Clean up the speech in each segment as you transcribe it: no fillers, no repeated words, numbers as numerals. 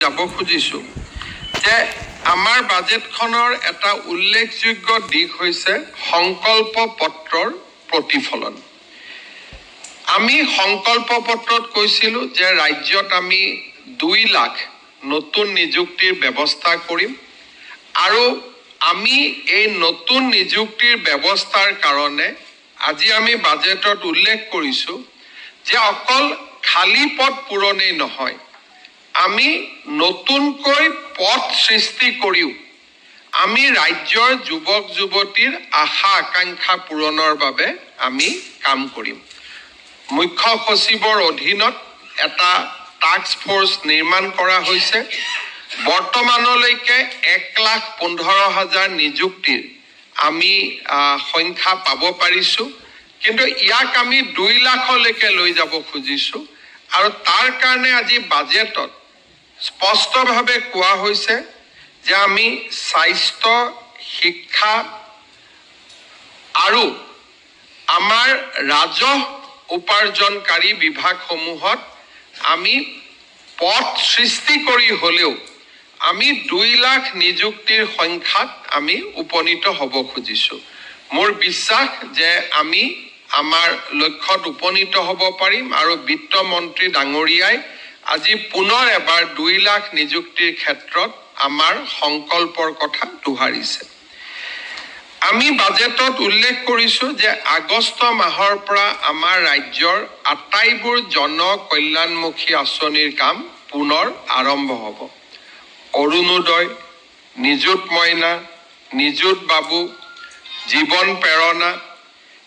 যাব খুজিছো যে আমাৰ বাজেটখনৰ এটা উল্লেখযোগ্য দিশ হৈছে সংকল্প পত্ৰৰ প্ৰতিফলন। আমি সংকল্প পত্ৰত কৈছিলো যে ৰাজ্যত আমি 2 লাখ নতুন নিযুক্তিৰ ব্যৱস্থা কৰিম আৰু আমি এই নতুন নিযুক্তিৰ ব্যৱস্থাৰ কাৰণে আজি আমি বাজেটত উল্লেখ কৰিছো যে অকল খালী পদ পূৰণেই নহয়, আমি নতুনকৈ পদ সৃষ্টি কৰিও আমি ৰাজ্যৰ যুৱক যুৱতীৰ আশা আকাংক্ষা পূৰণৰ বাবে আমি কাম কৰিম। মুখ্য সচিবৰ অধীনত এটা টাস্ক ফোৰ্স নিৰ্মাণ কৰা হৈছে। বৰ্তমানলৈকে 1,15,000 নিযুক্তিৰ আমি সংখ্যা পাব পাৰিছো, কিন্তু ইয়াক আমি 2 লাখলৈকে লৈ যাব খুজিছো আৰু তাৰ কাৰণে আজি বাজেটত স্পষ্টভাৱে কোৱা হৈছে যে আমি স্বাস্থ্য, শিক্ষা আৰু আমাৰ ৰাজহ উপাৰ্জনকাৰী বিভাগসমূহত আমি পদ সৃষ্টি কৰি হলেও আমি 2 লাখ নিযুক্তিৰ সংখ্যাত আমি উপনীত হ'ব খুজিছো। মোৰ বিশ্বাস যে আমি আমাৰ লক্ষ্যত উপনীত হ'ব পাৰিম আৰু বিত্ত মন্ত্ৰী ডাঙৰীয়াই আজি পুনৰ এবাৰ 2 লাখ নিযুক্তিৰ ক্ষেত্ৰত আমাৰ সংকল্পৰ কথা দোহাৰিছে। আমি বাজেটত উল্লেখ কৰিছো যে আগষ্ট মাহৰ পৰা আমাৰ ৰাজ্যৰ আটাইবোৰ জন কল্যাণমুখী আঁচনিৰ কাম পুনৰ আৰম্ভ হ'ব। অৰুণোদয়, নিযুত মইনা, নিযুত বাবু, জীৱন প্ৰেৰণা,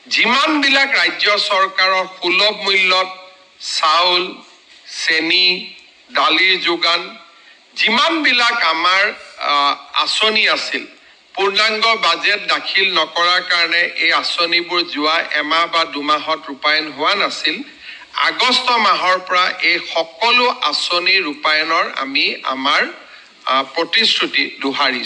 যিমানবিলাক ৰাজ্য চৰকাৰৰ সুলভ মূল্যত চাউল, চেনি, দালিৰ যোগান, যিমানবিলাক আমাৰ আঁচনি আছিল, পূৰ্ণাংগ বাজেট দাখিল নকৰাৰ কাৰণে এই আঁচনিবোৰ যোৱা এমাহ বা 2 মাহত ৰূপায়ণ হোৱা নাছিল। আগষ্ট মাহৰ পৰা এই সকলো আঁচনি ৰূপায়ণৰ আমি আমাৰ প্ৰতিশ্ৰুতি দোহাৰিছো।